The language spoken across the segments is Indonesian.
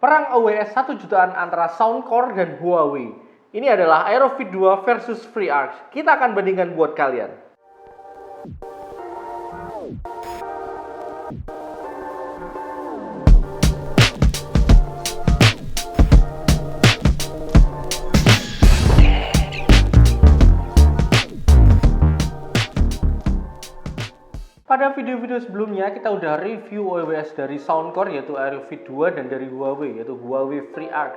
Perang OWS 1 jutaan antara Soundcore dan Huawei. Ini adalah Aerofit 2 versus FreeArc. Kita akan bandingkan buat kalian. Pada video-video sebelumnya kita udah review OWS dari Soundcore yaitu Aerofit 2 dan dari Huawei yaitu Huawei FreeArc.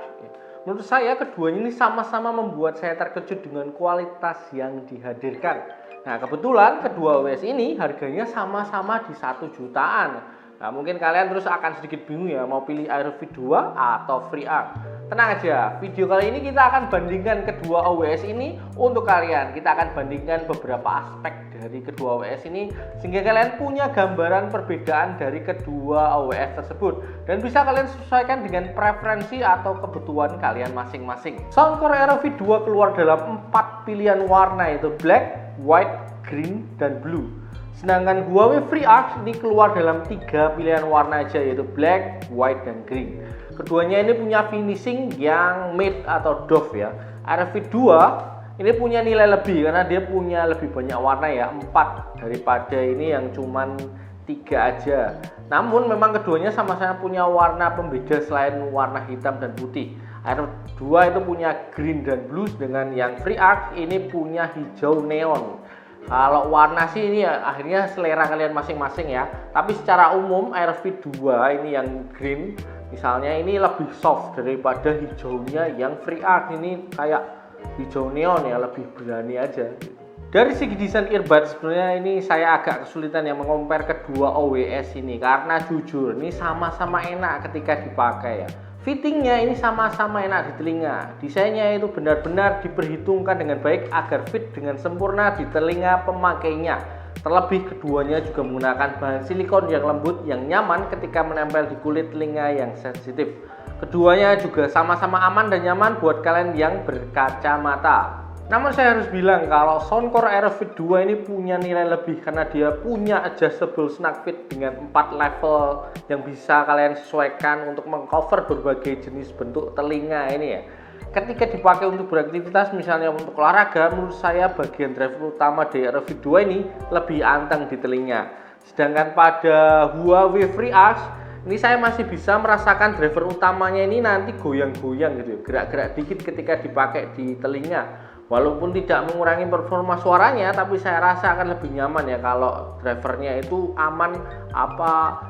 Menurut saya keduanya ini sama-sama membuat saya terkejut dengan kualitas yang dihadirkan. Nah kebetulan kedua OWS ini harganya sama-sama di 1 jutaan. Nah mungkin kalian terus akan sedikit bingung ya mau pilih Aerofit 2 atau FreeArc. Tenang aja, video kali ini kita akan bandingkan kedua OWS ini untuk kalian. Kita akan bandingkan beberapa aspek dari kedua OWS ini sehingga kalian punya gambaran perbedaan dari kedua OWS tersebut dan bisa kalian sesuaikan dengan preferensi atau kebutuhan kalian masing-masing. Soundcore Aerofit 2 keluar dalam 4 pilihan warna yaitu black, white, green, dan blue. Sedangkan Huawei FreeArc ini keluar dalam 3 pilihan warna aja yaitu black, white, dan green. Keduanya ini punya finishing yang matte atau doff ya. Aerofit 2 ini punya nilai lebih karena dia punya lebih banyak warna ya, 4 daripada ini yang cuman 3 aja. Namun memang keduanya sama-sama punya warna pembeda selain warna hitam dan putih. Aerofit 2 itu punya green dan blue, dengan yang FreeArc ini punya hijau neon. Kalau warna sih ini ya akhirnya selera kalian masing-masing ya. Tapi secara umum Aerofit 2 ini yang green misalnya ini lebih soft daripada hijaunya yang FreeArc ini kayak hijau neon ya, lebih berani aja. Dari segi desain earbuds sebenarnya ini saya agak kesulitan ya mengompar kedua OWS ini karena jujur ini sama-sama enak ketika dipakai ya. Fittingnya ini sama-sama enak di telinga. Desainnya itu benar-benar diperhitungkan dengan baik agar fit dengan sempurna di telinga pemakainya. Terlebih keduanya juga menggunakan bahan silikon yang lembut yang nyaman ketika menempel di kulit telinga yang sensitif. Keduanya juga sama-sama aman dan nyaman buat kalian yang berkacamata. Namun saya harus bilang kalau Soundcore Aerofit 2 ini punya nilai lebih karena dia punya adjustable snug fit dengan 4 level yang bisa kalian sesuaikan untuk mengcover berbagai jenis bentuk telinga ini ya. Ketika dipakai untuk beraktivitas misalnya untuk olahraga, menurut saya bagian driver utama dari Aerofit 2 ini lebih anteng di telinga. Sedangkan pada Huawei FreeArc ini saya masih bisa merasakan driver utamanya ini nanti goyang-goyang gitu ya, gerak-gerak dikit ketika dipakai di telinga. Walaupun tidak mengurangi performa suaranya, tapi saya rasa akan lebih nyaman ya kalau drivernya itu aman,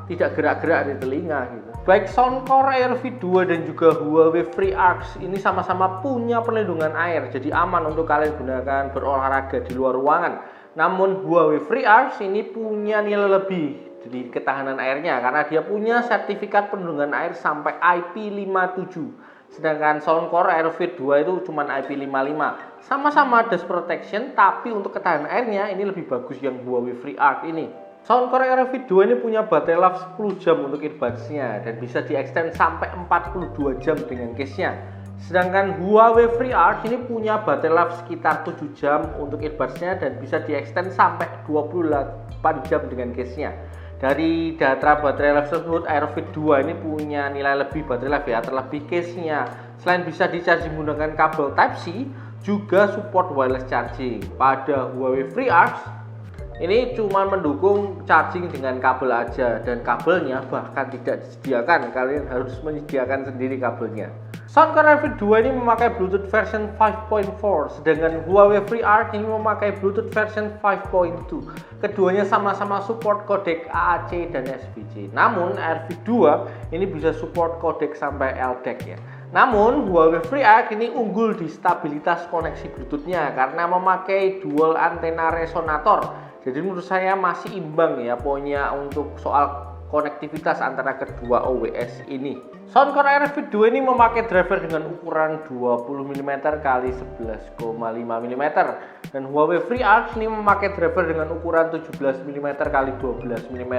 tidak gerak-gerak di telinga gitu. Baik Soundcore Aerofit 2 dan juga Huawei FreeArc ini sama-sama punya perlindungan air, jadi aman untuk kalian gunakan berolahraga di luar ruangan. Namun Huawei FreeArc ini punya nilai lebih di ketahanan airnya karena dia punya sertifikat perlindungan air sampai IP57. Sedangkan Soundcore Aerofit 2 itu cuma IP55. Sama-sama dust protection, tapi untuk ketahanan airnya ini lebih bagus yang Huawei FreeArc ini. Soundcore Aerofit 2 ini punya baterai life 10 jam untuk earbuds-nya dan bisa di-extend sampai 42 jam dengan case-nya. Sedangkan Huawei FreeArc ini punya baterai life sekitar 7 jam untuk earbuds-nya dan bisa di-extend sampai 28 jam dengan case-nya. Dari data baterai life tersebut, Aerofit 2 ini punya nilai lebih baterai life ya, terlebih case-nya. Selain bisa di-charging menggunakan kabel Type-C, juga support wireless charging. Pada Huawei FreeArc ini cuma mendukung charging dengan kabel aja dan kabelnya bahkan tidak disediakan, kalian harus menyediakan sendiri kabelnya. Soundcore Aerofit 2 ini memakai Bluetooth version 5.4, sedangkan Huawei FreeArc ini memakai Bluetooth version 5.2. Keduanya sama-sama support kodek AAC dan SVC. Namun Aerofit 2 ini bisa support kodek sampai LDAC ya. Namun Huawei FreeArc ini unggul di stabilitas koneksi Bluetooth-nya karena memakai dual antena resonator. Jadi menurut saya masih imbang ya poinnya untuk soal konektivitas antara kedua OWS ini. Soundcore Aerofit 2 ini memakai driver dengan ukuran 20 mm x 11,5 mm dan Huawei FreeArc ini memakai driver dengan ukuran 17 mm x 12 mm.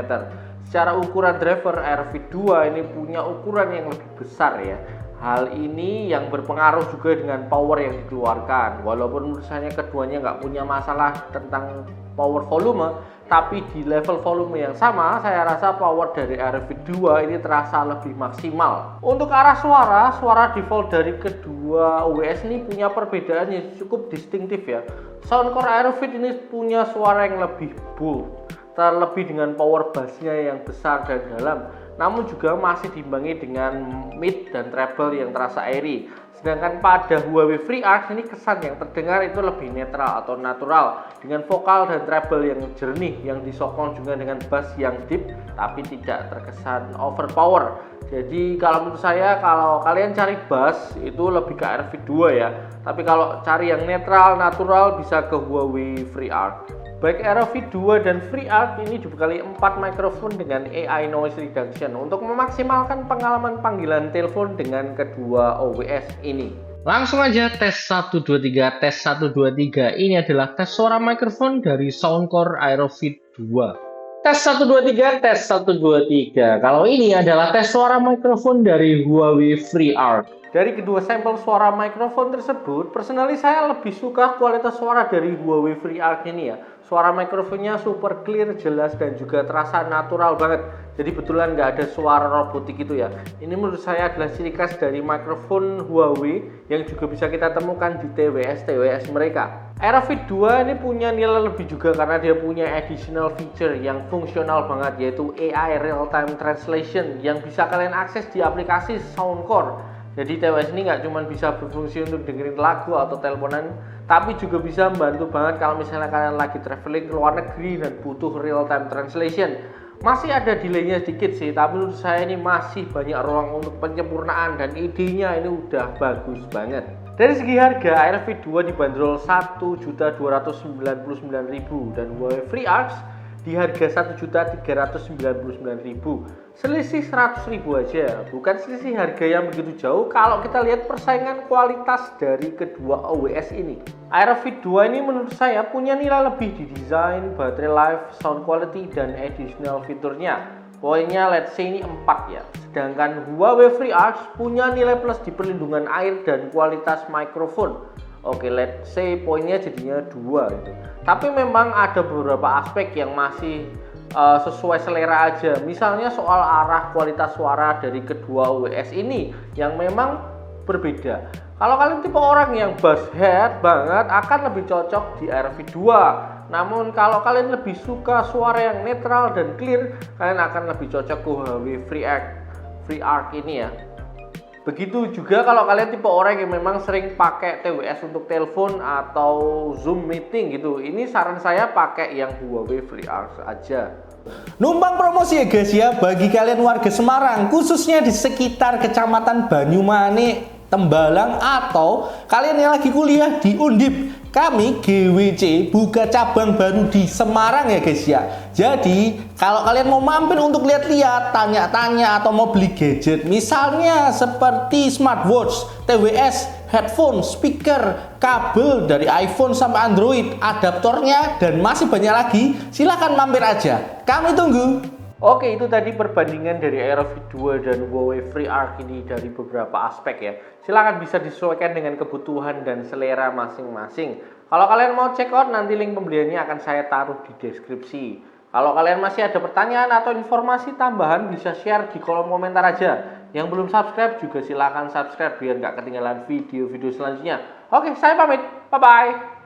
Secara ukuran driver Aerofit 2 ini punya ukuran yang lebih besar ya. Hal ini yang berpengaruh juga dengan power yang dikeluarkan. Walaupun menurut saya keduanya nggak punya masalah tentang power volume, tapi di level volume yang sama, saya rasa power dari RFV 2 ini terasa lebih maksimal. Untuk arah suara, suara default dari kedua OWS ini punya perbedaan yang cukup distintif ya. Soundcore Aerofit ini punya suara yang lebih bold, terlebih dengan power bassnya yang besar dan dalam, namun juga masih diimbangi dengan mid dan treble yang terasa airy. Sedangkan pada Huawei FreeArc ini kesan yang terdengar itu lebih netral atau natural, dengan vokal dan treble yang jernih yang disokong juga dengan bass yang deep tapi tidak terkesan overpower. Jadi kalau menurut saya, kalau kalian cari bass itu lebih ke RV 2 ya, tapi kalau cari yang netral natural bisa ke Huawei FreeArc. Baik ROV 2 dan FreeArc ini dibekali 4 mikrofon dengan AI noise reduction untuk memaksimalkan pengalaman panggilan telepon dengan kedua OWS ini. Langsung aja tes 1 2 3, tes 1 2 3. Ini adalah tes suara mikrofon dari Soundcore Aerofit 2. Tes 1 2 3, tes 1 2 3. Kalau ini adalah tes suara mikrofon dari Huawei FreeArc. Dari kedua sampel suara mikrofon tersebut, personally saya lebih suka kualitas suara dari Huawei FreeArc ini ya. Suara mikrofonnya super clear, jelas, dan juga terasa natural banget. Jadi betulan nggak ada suara robotik gitu ya. Ini menurut saya adalah ciri khas dari mikrofon Huawei yang juga bisa kita temukan di TWS mereka. Aerofit 2 ini punya nilai lebih juga karena dia punya additional feature yang fungsional banget, yaitu AI Real Time Translation yang bisa kalian akses di aplikasi Soundcore. Jadi TWS ini nggak cuma bisa berfungsi untuk dengerin lagu atau teleponan, tapi juga bisa membantu banget kalau misalnya kalian lagi traveling ke luar negeri dan butuh real time translation. Masih ada delaynya sedikit sih, tapi menurut saya ini masih banyak ruang untuk penyempurnaan dan idenya ini udah bagus banget. Dari segi harga, Aerofit 2 dibanderol 1.299.000 dan Huawei FreeArc di harga 1.399.000. Selisih 100.000 aja, bukan selisih harga yang begitu jauh kalau kita lihat persaingan kualitas dari kedua OWS ini. Aerofit 2 ini menurut saya punya nilai lebih di desain, baterai life, sound quality, dan additional fiturnya. Poinnya let's say ini 4 ya. Sedangkan Huawei FreeArc punya nilai plus di perlindungan air dan kualitas mikrofon. Oke, let's say poinnya jadinya 2 gitu. Tapi memang ada beberapa aspek yang masih sesuai selera aja. Misalnya soal arah kualitas suara dari kedua OWS ini yang memang berbeda. Kalau kalian tipe orang yang bass head banget akan lebih cocok di Aerofit 2. Namun kalau kalian lebih suka suara yang netral dan clear, kalian akan lebih cocok ke Huawei FreeArc ini ya. Begitu juga kalau kalian tipe orang yang memang sering pakai TWS untuk telepon atau Zoom meeting gitu. Ini saran saya pakai yang Huawei FreeArc aja. Numpang promosi ya guys ya, bagi kalian warga Semarang, khususnya di sekitar Kecamatan Banyumane, Tembalang, atau kalian yang lagi kuliah di Undip. Kami GWC buka cabang baru di Semarang ya guys ya. Jadi kalau kalian mau mampir untuk lihat-lihat, tanya-tanya, atau mau beli gadget misalnya seperti smartwatch, TWS, headphone, speaker, kabel dari iPhone sampai Android, adaptornya, dan masih banyak lagi, silahkan mampir aja. Kami tunggu. Oke, itu tadi perbandingan dari Aerofit 2 dan Huawei FreeArc ini dari beberapa aspek ya. Silahkan bisa disesuaikan dengan kebutuhan dan selera masing-masing. Kalau kalian mau check out, nanti link pembeliannya akan saya taruh di deskripsi. Kalau kalian masih ada pertanyaan atau informasi tambahan, bisa share di kolom komentar aja. Yang belum subscribe juga silahkan subscribe biar nggak ketinggalan video-video selanjutnya. Oke, saya pamit. Bye-bye.